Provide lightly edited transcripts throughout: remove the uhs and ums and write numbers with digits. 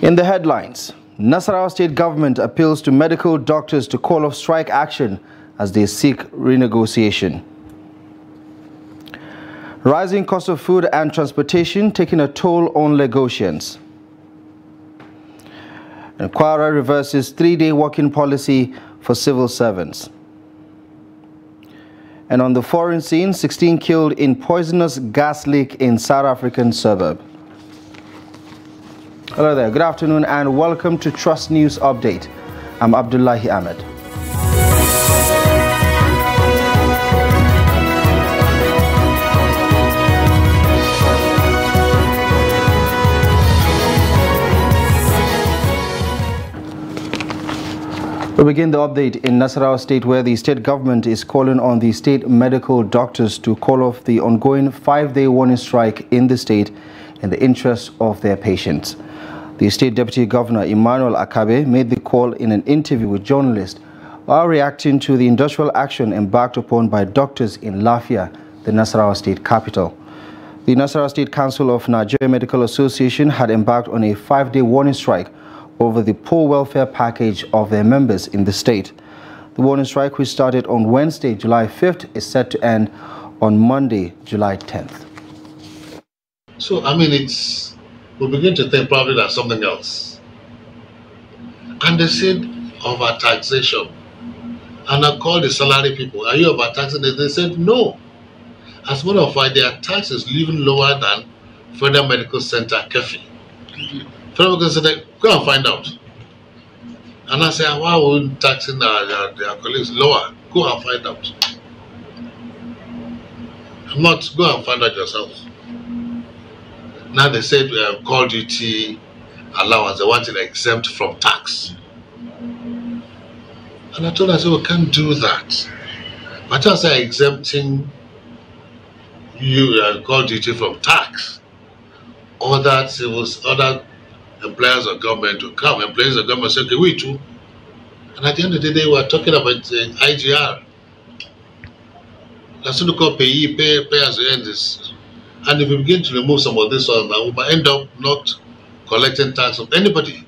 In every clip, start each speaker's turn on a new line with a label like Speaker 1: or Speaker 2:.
Speaker 1: In the headlines, Nasarawa State Government appeals to medical doctors to call off strike action as they seek renegotiation. Rising cost of food and transportation taking a toll on Lagosians. And Kwara reverses 3-day working policy for civil servants. And on the foreign scene, 16 killed in poisonous gas leak in South African suburb. Hello there, good afternoon and welcome to Trust News Update. I'm Abdullahi Ahmed. We begin the update in Nasarawa State, where the state government is calling on the state medical doctors to call off the ongoing 5-day warning strike in the state in the interest of their patients. The State Deputy Governor Emmanuel Akabe made the call in an interview with journalists while reacting to the industrial action embarked upon by doctors in Lafia, the Nasarawa State capital. The Nasarawa State Council of Nigeria Medical Association had embarked on a 5-day warning strike over the poor welfare package of their members in the state. The warning strike, which started on Wednesday, July 5th, is set to end on Monday, July 10th.
Speaker 2: So, we begin to think probably that's something else. And they said overtaxation. And I called the salary people, are you overtaxing? They said no. As a matter of fact, their tax is even lower than Federal Medical Center, Kefi. Federal Medical Center, go and find out. And I said, why would taxing their colleagues lower? Go and find out. I'm not, go and find out yourself. Now they said call duty allowance, they want it exempt from tax. And I told her, I said, we can't do that. But just say exempting you call duty from tax, other employers of government will come, employees of government say, okay, we too. And at the end of the day, we're talking about IGR. That's what we call pay as you earn this. And if we begin to remove some of this oil now, we might end up not collecting tax of anybody.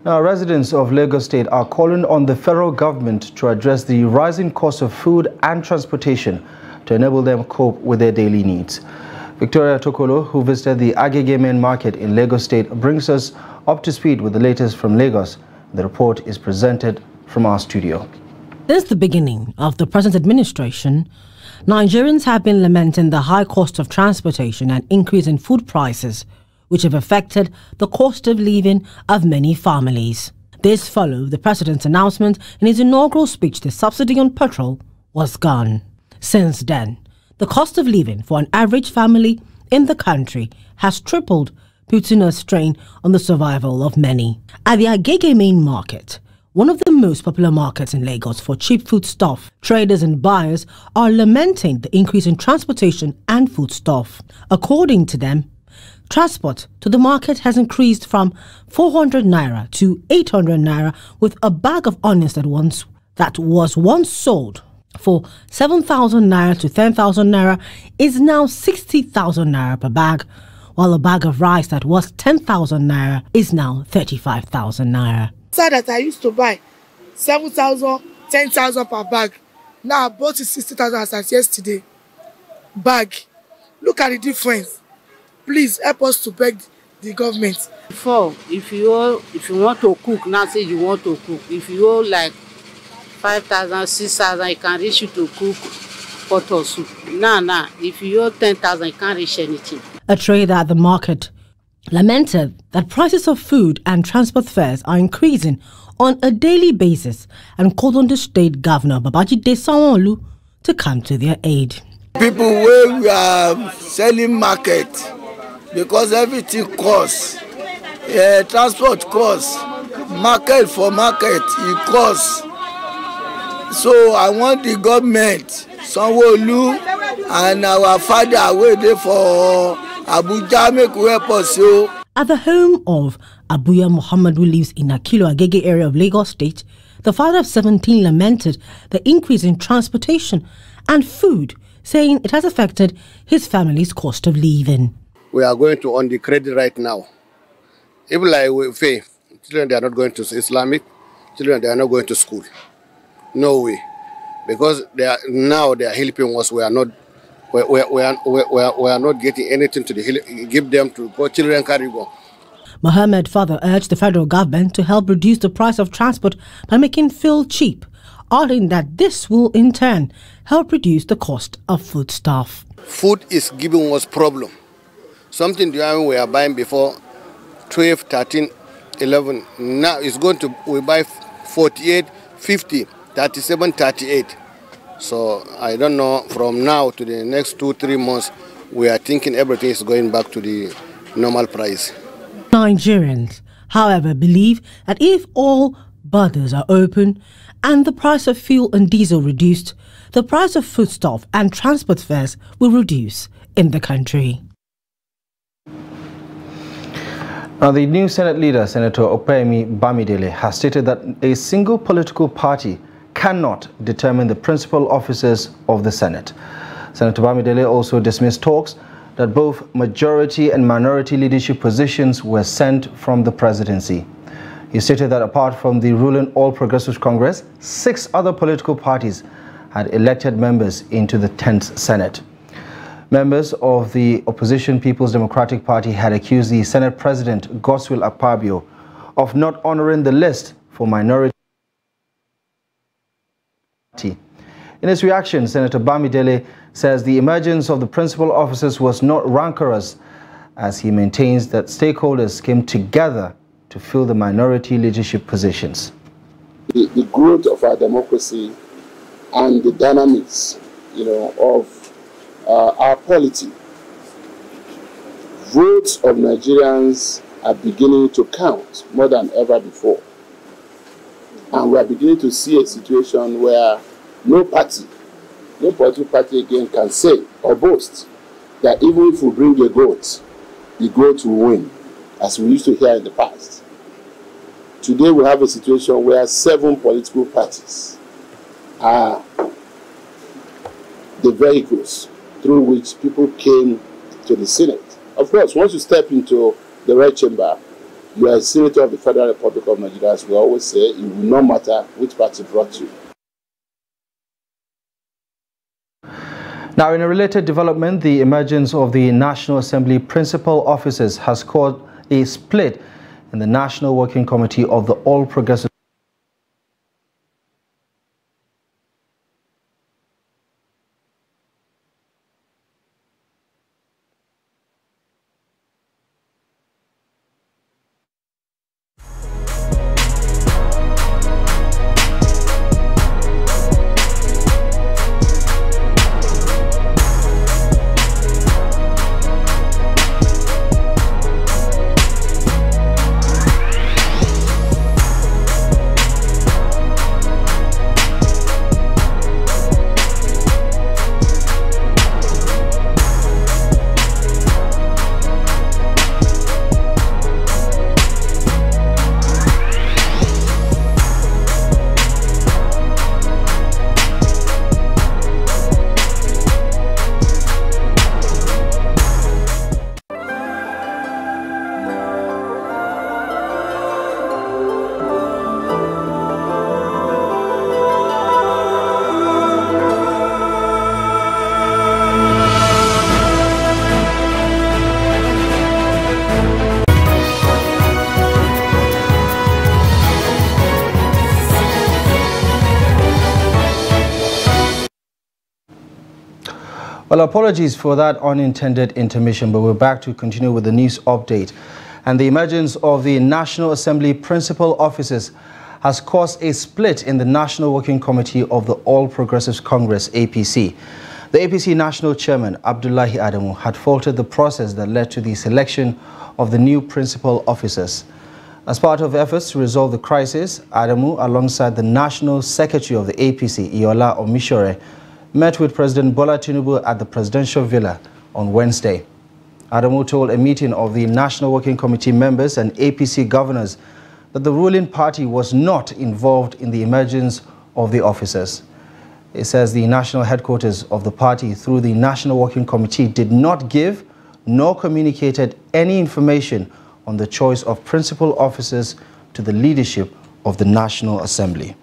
Speaker 1: Now, residents of Lagos State are calling on the federal government to address the rising cost of food and transportation to enable them cope with their daily needs. Victoria Tokolo, who visited the Agege main market in Lagos State, brings us up to speed with the latest from Lagos. The report is presented from our studio.
Speaker 3: Since the beginning of the present administration, Nigerians have been lamenting the high cost of transportation and increase in food prices, which have affected the cost of living of many families. This followed the president's announcement in his inaugural speech the subsidy on petrol was gone. Since then, the cost of living for an average family in the country has tripled, putting a strain on the survival of many. At the Agege main market, one of the most popular markets in Lagos for cheap foodstuff, traders and buyers are lamenting the increase in transportation and foodstuff. According to them, transport to the market has increased from 400 naira to 800 naira, with a bag of onions that was once sold for 7,000 naira to 10,000 naira is now 60,000 naira per bag, while a bag of rice that was 10,000 naira is now 35,000 naira.
Speaker 4: That I used to buy 7,000, 10,000 per bag. Now I bought it 60,000 as at yesterday. Bag. Look at the difference. Please help us to beg the government.
Speaker 5: Before, if you want to cook, now say you want to cook. If you owe like 5,000, 6,000, it can reach you to cook pot or soup. Now, if you owe 10,000, it can't reach anything.
Speaker 3: A trader at the market lamented that prices of food and transport fares are increasing on a daily basis and called on the state governor Babajide Sanwo-Olu to come to their aid.
Speaker 6: People where we are selling market because everything costs, transport costs, market for market it costs. So I want the government, Sanwo-Olu and our father wey dey for Abuja make we help us.
Speaker 3: At the home of Abuya Muhammad, who lives in Akilo Agege area of Lagos State, the father of 17 lamented the increase in transportation and food, saying it has affected his family's cost of living.
Speaker 7: we are going to on the credit right now. Even like we say, children, they are not going to Islamic, children, they are not going to school. No way. Because they are helping us. We are not getting anything to give them to go. Children carry go.
Speaker 3: Mohammed further urged the federal government to help reduce the price of transport by making fuel cheap, adding that this will in turn help reduce the cost of foodstuff.
Speaker 7: Food is giving us problem. Something we are buying before 12, 13, 11. Now it's going to, we buy 48, 50, 37, 38. So I don't know, from now to the next 2-3 months, we are thinking everything is going back to the normal price.
Speaker 3: Nigerians, however, believe that if all borders are open and the price of fuel and diesel reduced, the price of foodstuff and transport fares will reduce in the country.
Speaker 1: Now, the new Senate leader, Senator Opeyemi Bamidele, has stated that a single political party cannot determine the principal officers of the Senate. Senator Bamidele also dismissed talks that both majority and minority leadership positions were sent from the presidency. He stated that apart from the ruling All Progressives Congress, 6 other political parties had elected members into the 10th Senate. Members of the opposition People's Democratic Party had accused the Senate President, Godswill Akpabio, of not honoring the list for minority. In his reaction, Senator Bamidele says the emergence of the principal officers was not rancorous, as he maintains that stakeholders came together to fill the minority leadership positions.
Speaker 8: The growth of our democracy and the dynamics, of our polity. Votes of Nigerians are beginning to count more than ever before. And we are beginning to see a situation where no political party again can say or boast that even if we bring a goat, the goat will win, as we used to hear in the past. Today we have a situation where 7 political parties are the vehicles through which people came to the Senate. Of course, once you step into the red chamber, you are a senator of the Federal Republic of Nigeria, as we always say. It will not matter which party brought you.
Speaker 1: Now, in a related development, the emergence of the National Assembly principal officers has caused a split in the National Working Committee of the All Progressives. Well, apologies for that unintended intermission, but we're back to continue with the news update. And the emergence of the National Assembly principal officers has caused a split in the National Working Committee of the All Progressives Congress, APC. The APC National Chairman, Abdullahi Adamu, had faulted the process that led to the selection of the new principal officers. As part of efforts to resolve the crisis, Adamu, alongside the National Secretary of the APC, Iola Omishore, met with President Bola Tinubu at the Presidential Villa on Wednesday. Adamu told a meeting of the National Working Committee members and APC governors that the ruling party was not involved in the emergence of the officers. It says the national headquarters of the party through the National Working Committee did not give nor communicated any information on the choice of principal officers to the leadership of the National Assembly.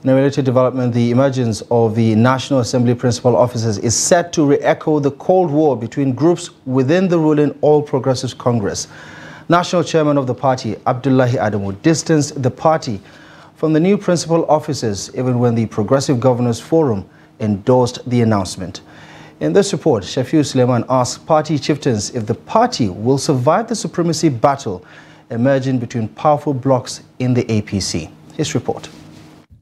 Speaker 1: In a related development, the emergence of the National Assembly principal officers is set to re-echo the Cold War between groups within the ruling All Progressives Congress. National Chairman of the party, Abdullahi Adamu, distanced the party from the new principal officers even when the Progressive Governors Forum endorsed the announcement. In this report, Shafiu Suleiman asked party chieftains if the party will survive the supremacy battle emerging between powerful blocs in the APC. His report.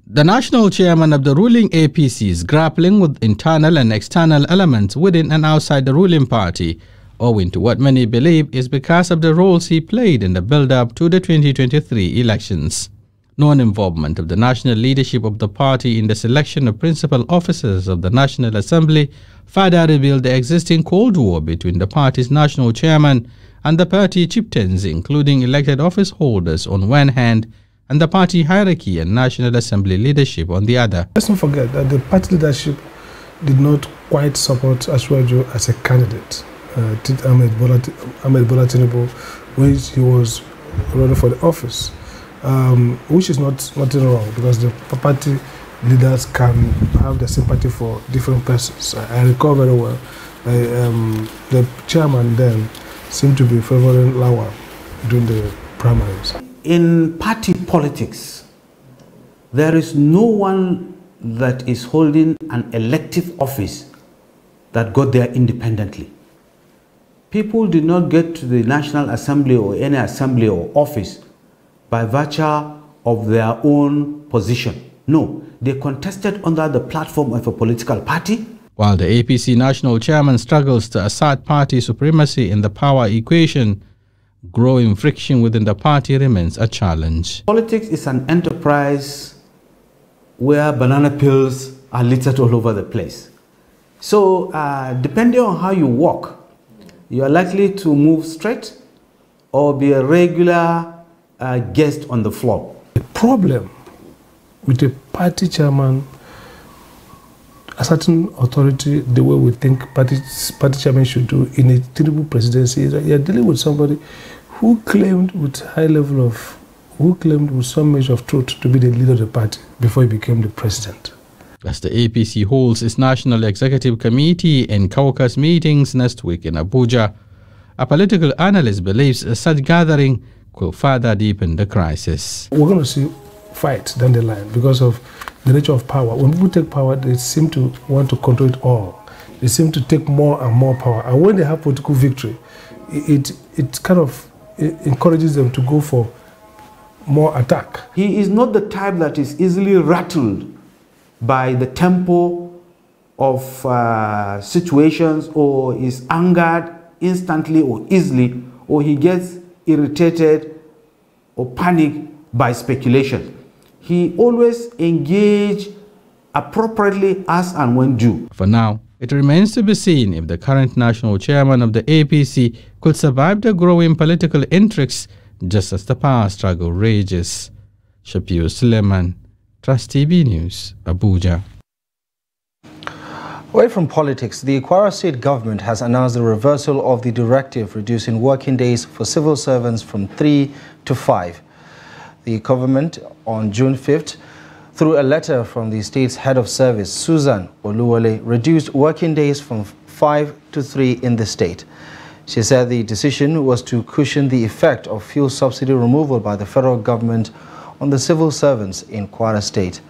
Speaker 9: The national chairman of the ruling APC is grappling with internal and external elements within and outside the ruling party, owing to what many believe is because of the roles he played in the build-up to the 2023 elections. Non-involvement of the national leadership of the party in the selection of principal officers of the National Assembly further revealed the existing Cold War between the party's national chairman and the party chieftains, including elected office holders on one hand and the party hierarchy and National Assembly leadership on the other.
Speaker 10: Let's not forget that the party leadership did not quite support Asiwaju as a candidate. Ahmed Bola Tinubu, when he was running for the office, which is nothing wrong, because the party leaders can have the sympathy for different persons. I recall very well the chairman then seemed to be favoring Lawal during the primaries.
Speaker 11: In party politics, there is no one that is holding an elective office that got there independently. People did not get to the National Assembly or any assembly or office by virtue of their own position. No, they contested under the platform of a political party.
Speaker 9: While the APC national chairman struggles to assert party supremacy in the power equation, growing friction within the party remains a challenge.
Speaker 11: Politics is an enterprise where banana peels are littered all over the place. So depending on how you walk, you are likely to move straight or be a regular guest on the floor.
Speaker 10: The problem with a party chairman, a certain authority, the way we think party chairman should do in a Tinubu presidency, is that you are dealing with somebody who claimed with some measure of truth to be the leader of the party before he became the president.
Speaker 9: As the APC holds its National Executive Committee and caucus meetings next week in Abuja, a political analyst believes such gathering will further deepen the crisis.
Speaker 10: We're going to see fights down the line because of the nature of power. When people take power, they seem to want to control it all. They seem to take more and more power. And when they have political victory, it kind of encourages them to go for more attack.
Speaker 11: He is not the type that is easily rattled by the tempo of situations, or is angered instantly or easily, or he gets irritated or panicked by speculation. He always engages appropriately as and when due.
Speaker 9: For now, it remains to be seen if the current national chairman of the APC could survive the growing political intrigues just as the power struggle rages. Shafiu Suleiman, Trust TV News, Abuja.
Speaker 1: Away from politics, the Kwara State government has announced the reversal of the directive reducing working days for civil servants from 3 to 5. The government on June 5th, through a letter from the state's head of service, Susan Oluwole, reduced working days from 5 to 3 in the state. She said the decision was to cushion the effect of fuel subsidy removal by the federal government on the civil servants in Kwara State.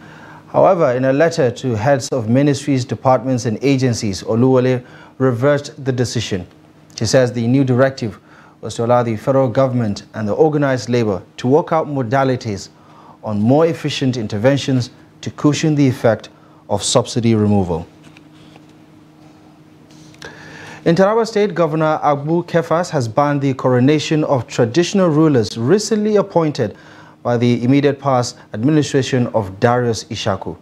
Speaker 1: However, in a letter to heads of ministries, departments and agencies, Oluwole reversed the decision. She says the new directive was to allow the federal government and the organized labor to work out modalities on more efficient interventions to cushion the effect of subsidy removal. In Taraba State, Governor Abu Kefas has banned the coronation of traditional rulers recently appointed by the immediate past administration of Darius Ishaku.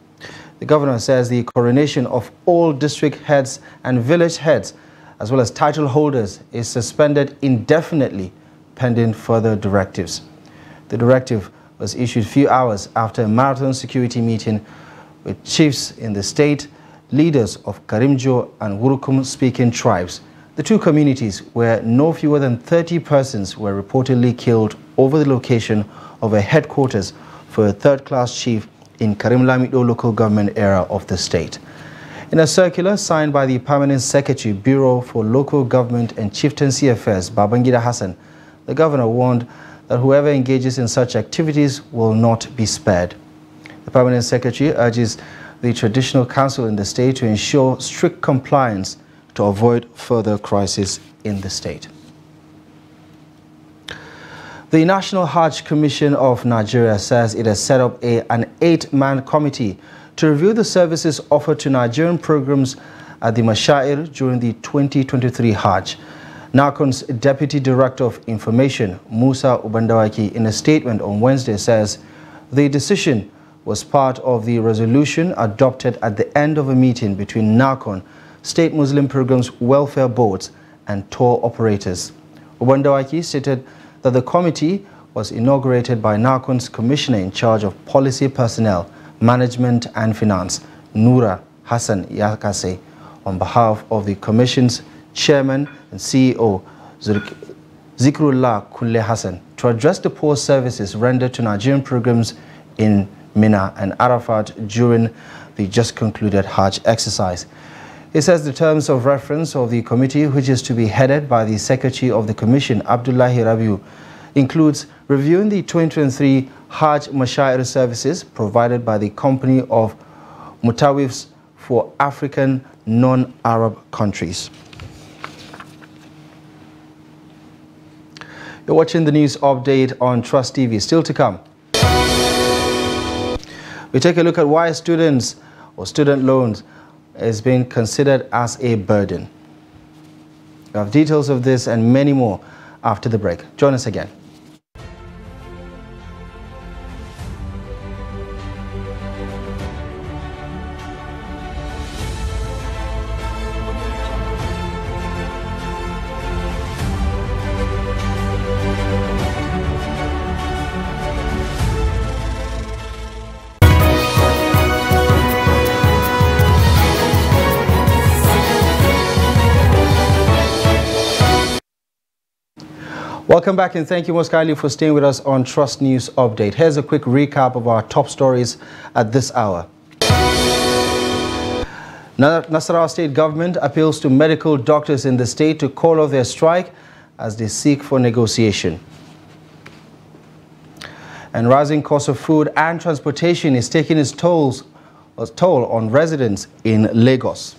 Speaker 1: The governor says the coronation of all district heads and village heads, as well as title holders, is suspended indefinitely pending further directives. The directive was issued a few hours after a marathon security meeting with chiefs in the state leaders of Karimjo and Wurukum-speaking tribes, the two communities where no fewer than 30 persons were reportedly killed over the location of a headquarters for a third-class chief in Karim Lamido local government area of the state. In a circular signed by the Permanent Secretary, Bureau for Local Government and Chieftaincy Affairs, Babangida Hassan, the governor warned that whoever engages in such activities will not be spared. The Permanent Secretary urges the Traditional Council in the state to ensure strict compliance to avoid further crisis in the state. The National Hajj Commission of Nigeria says it has set up an 8-man committee to review the services offered to Nigerian programs at the Mashair during the 2023 Hajj. NACON's Deputy Director of Information, Musa Ubandawaki, in a statement on Wednesday says the decision was part of the resolution adopted at the end of a meeting between NACON, State Muslim Programs Welfare Boards and tour operators. Ubandawaki stated that the committee was inaugurated by NACON's Commissioner in charge of Policy Personnel, Management and Finance, Noura Hassan Yakase, on behalf of the Commission's Chairman and CEO, Zikrullah Kunle Hassan, to address the poor services rendered to Nigerian programs in Mina and Arafat during the just concluded Hajj exercise. It says the terms of reference of the committee, which is to be headed by the Secretary of the Commission, Abdullahi Rabiu, includes reviewing the 2023 Hajj Mashair services provided by the Company of Mutawifs for African non-Arab countries. You're watching the news update on Trust TV. Still to come, we take a look at why students or student loans is being considered as a burden. We have details of this and many more after the break. Join us again. Welcome back and thank you most kindly for staying with us on Trust News Update. Here's a quick recap of our top stories at this hour. Nasarawa State Government appeals to medical doctors in the state to call off their strike as they seek for negotiation. And rising cost of food and transportation is taking its toll on residents in Lagos.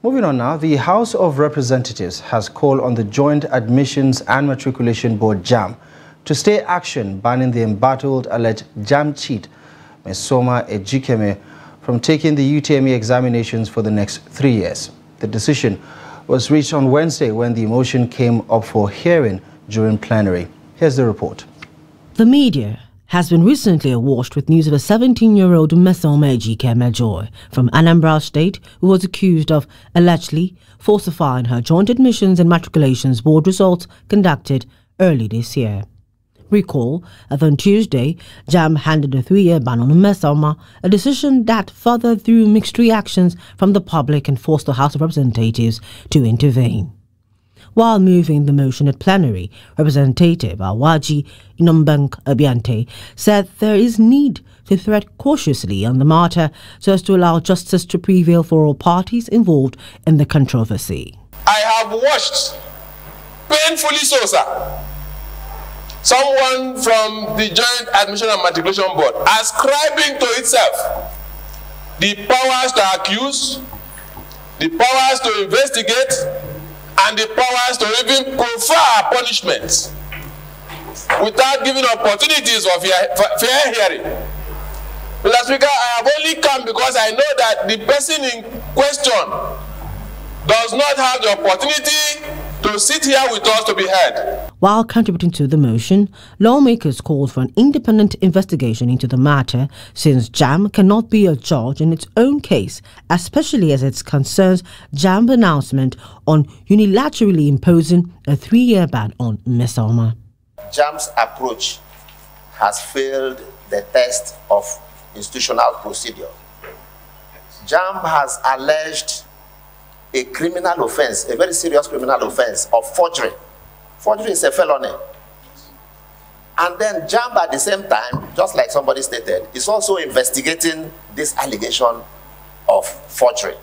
Speaker 1: Moving on now, the House of Representatives has called on the Joint Admissions and Matriculation Board, JAMB, to stay action banning the embattled alleged JAMB cheat, Mesoma Ejikeme, from taking the UTME examinations for the next 3 years. The decision was reached on Wednesday when the motion came up for hearing during plenary. Here's the report.
Speaker 3: The media has been recently awash with news of a 17-year-old Mesoma Ejikeme Joy from Anambra State who was accused of allegedly falsifying her Joint Admissions and Matriculations Board results conducted early this year. Recall that on Tuesday, JAMB handed a 3-year ban on Mesoma, a decision that further threw mixed reactions from the public and forced the House of Representatives to intervene. While moving the motion at plenary, Representative Awaji Inombank Abiante said there is need to tread cautiously on the matter so as to allow justice to prevail for all parties involved in the controversy.
Speaker 12: I have watched, painfully so, sir, someone from the Joint Admission and Matriculation Board ascribing to itself the powers to accuse, the powers to investigate, and the powers to even confer punishments without giving opportunities of fair hearing. Mr. Speaker, I have only come because I know that the person in question does not have the opportunity to sit here with us to be heard.
Speaker 3: While contributing to the motion, lawmakers called for an independent investigation into the matter since JAMB cannot be a judge in its own case, especially as it concerns JAMB announcement on unilaterally imposing a 3-year ban on Mesoma.
Speaker 13: JAMB's approach has failed the test of institutional procedure. JAMB has alleged a criminal offense, a very serious criminal offense of forgery. Forgery is a felony. And then JAMB at the same time, just like somebody stated, is also investigating this allegation of forgery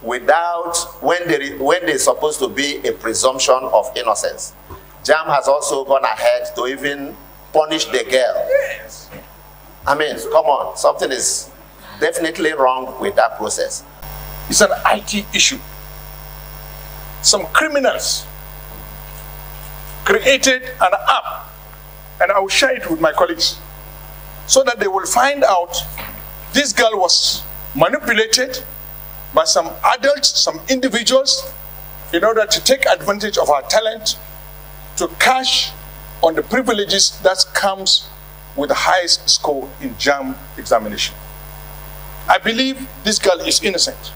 Speaker 13: without, when there is supposed to be a presumption of innocence. JAMB has also gone ahead to even punish the girl. I mean, come on, something is definitely wrong with that process.
Speaker 14: It's an IT issue. Some criminals created an app, and I will share it with my colleagues, so that they will find out this girl was manipulated by some adults, some individuals, in order to take advantage of her talent to cash on the privileges that comes with the highest score in JAMB examination. I believe this girl is innocent.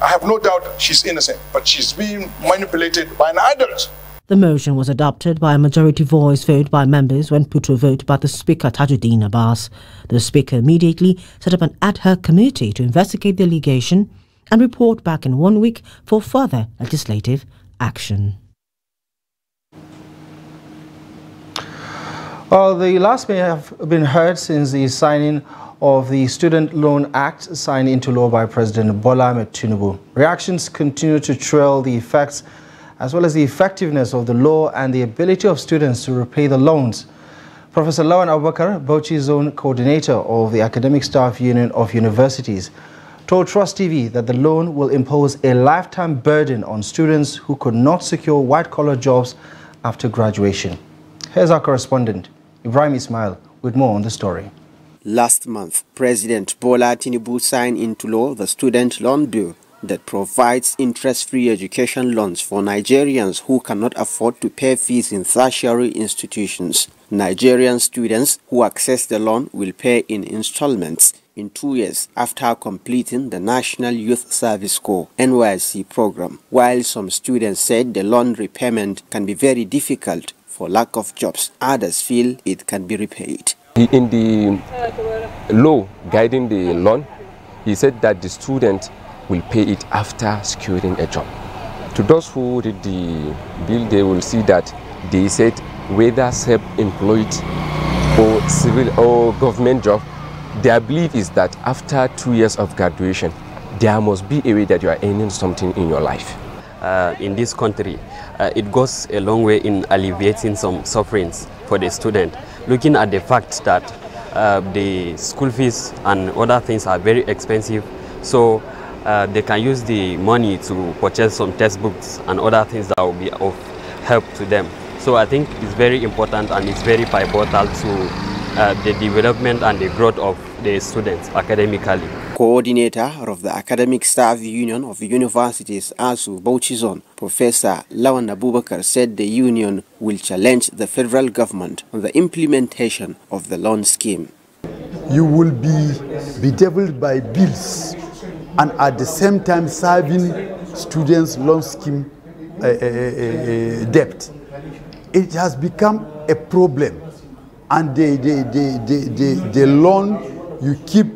Speaker 14: I have no doubt she's innocent, but she's being manipulated by an adult.
Speaker 3: The motion was adopted by a majority voice vote by members when put to a vote by the Speaker Tajuddin Abbas. The Speaker immediately set up an ad hoc committee to investigate the allegation and report back in 1 week for further legislative action.
Speaker 1: Well, the last may have been heard since the signing of the Student Loan Act signed into law by President Bola Ahmed Tinubu. Reactions continue to trail the effects as well as the effectiveness of the law and the ability of students to repay the loans. Professor Lawan Abubakar, Bauchi Zone Coordinator of the Academic Staff Union of Universities, told Trust TV that the loan will impose a lifetime burden on students who could not secure white-collar jobs after graduation. Here's our correspondent, Ibrahim Ismail, with more on the story.
Speaker 15: Last month, President Bola Tinubu signed into law the Student Loan Bill that provides interest-free education loans for Nigerians who cannot afford to pay fees in tertiary institutions. Nigerian students who access the loan will pay in installments in 2 years after completing the National Youth Service Corps (NYSC) program, while some students said the loan repayment can be very difficult for lack of jobs. Others feel it can be repaid.
Speaker 16: In the law guiding the loan, he said that the student will pay it after securing a job. To those who read the bill, they will see that they said whether self-employed or civil or government job, their belief is that after 2 years of graduation, there must be a way that you are earning something in your life.
Speaker 17: In this country, it goes a long way in alleviating some sufferings for the student. Looking at the fact that the school fees and other things are very expensive, so they can use the money to purchase some textbooks and other things that will be of help to them. So I think it's very important and it's very pivotal to the development and the growth of the students academically.
Speaker 15: Coordinator of the Academic Staff Union of Universities, ASU Bauchi Zone, Professor Lawan Abubakar, said the union will challenge the federal government on the implementation of the loan scheme.
Speaker 18: You will be bedeviled by bills and at the same time serving students' loan scheme debt. It has become a problem, and the loan you keep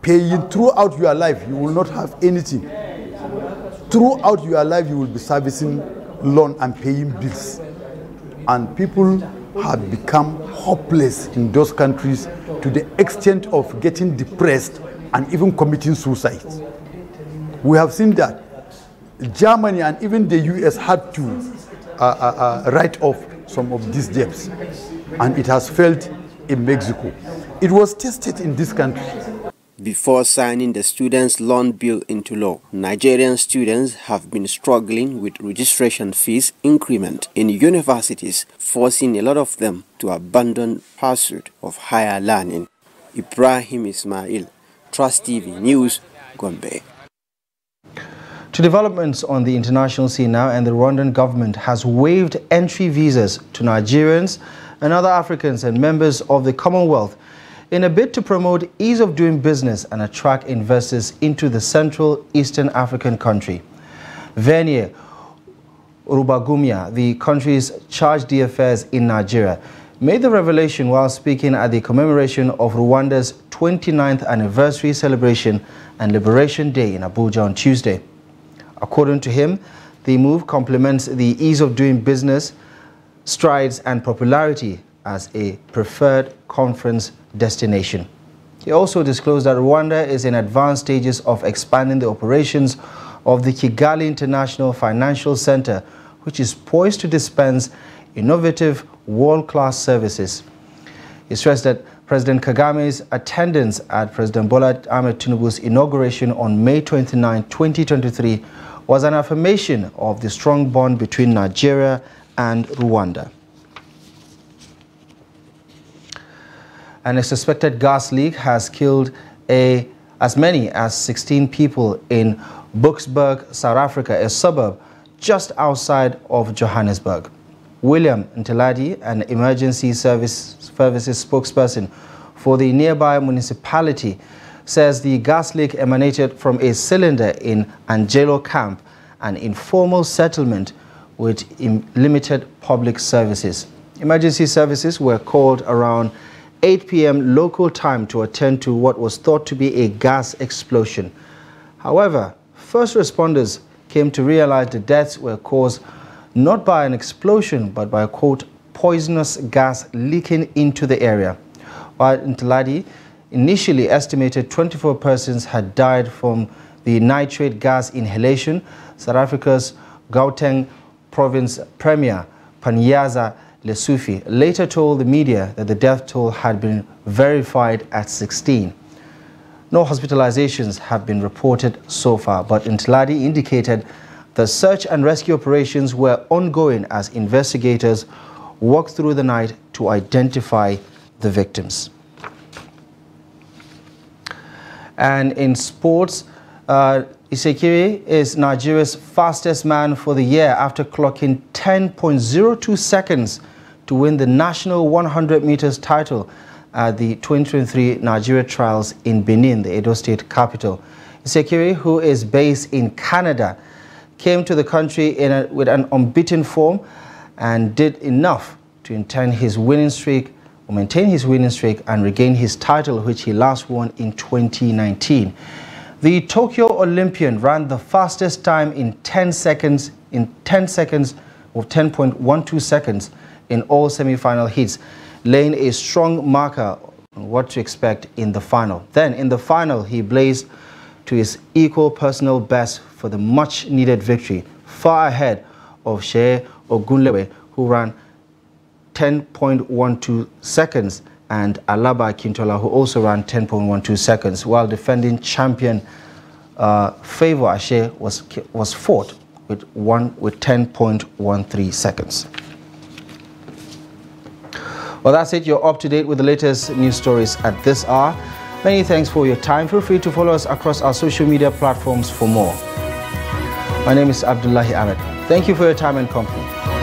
Speaker 18: paying throughout your life, you will not have anything. Throughout your life, you will be servicing loan and paying bills. And people have become hopeless in those countries to the extent of getting depressed and even committing suicide. We have seen that Germany and even the US had to write off some of these debts, and it has failed in Mexico. It was tested in this country.
Speaker 15: Before signing the Students' Loan Bill into law, Nigerian students have been struggling with registration fees increment in universities, forcing a lot of them to abandon pursuit of higher learning. Ibrahim Ismail, Trust TV News, Gombe.
Speaker 1: To developments on the international scene now, and the Rwandan government has waived entry visas to Nigerians and other Africans and members of the Commonwealth in a bid to promote ease of doing business and attract investors into the Central Eastern African country. Vernier Rubagumia, the country's charge d'affaires in Nigeria, made the revelation while speaking at the commemoration of Rwanda's 29th anniversary celebration and Liberation Day in Abuja on Tuesday. According to him, the move complements the ease of doing business, strides, and popularity as a preferred conference destination. He also disclosed that Rwanda is in advanced stages of expanding the operations of the Kigali International Financial Center, which is poised to dispense innovative world-class services. He stressed that President Kagame's attendance at President Bola Ahmed Tinubu's inauguration on May 29, 2023 was an affirmation of the strong bond between Nigeria and Rwanda. And a suspected gas leak has killed as many as 16 people in Boksburg, South Africa, a suburb just outside of Johannesburg. William Nteladi, an emergency services spokesperson for the nearby municipality, says the gas leak emanated from a cylinder in Angelo Camp, an informal settlement with limited public services. Emergency services were called around 8 p.m. local time to attend to what was thought to be a gas explosion. However, first responders came to realize the deaths were caused not by an explosion, but by a, quote, poisonous gas leaking into the area. While Nteladi initially estimated 24 persons had died from the nitrate gas inhalation, South Africa's Gauteng province premier, Panyaza Lesufi, later told the media that the death toll had been verified at 16. No hospitalizations have been reported so far, but Nteladi indicated the search and rescue operations were ongoing as investigators worked through the night to identify the victims. And in sports, Isekiri is Nigeria's fastest man for the year after clocking 10.02 seconds to win the national 100 meters title at the 2023 Nigeria Trials in Benin, the Edo State capital. Isekiri, who is based in Canada, came to the country with an unbeaten form and did enough to maintain his winning streak and regain his title, which he last won in 2019. The Tokyo Olympian ran the fastest time in 10 seconds or 10.12 seconds in all semi-final heats, laying a strong marker on what to expect in the final. Then in the final, he blazed to his equal personal best for the much-needed victory, far ahead of Sheye Ogunlewe, who ran 10.12 seconds, and Alaba Akintola, who also ran 10.12 seconds, while defending champion Favour Ashe was fourth with 10.13 seconds. Well, that's it. You're up to date with the latest news stories at this hour. Many thanks for your time. Feel free to follow us across our social media platforms for more. My name is Abdullahi Ahmed. Thank you for your time and company.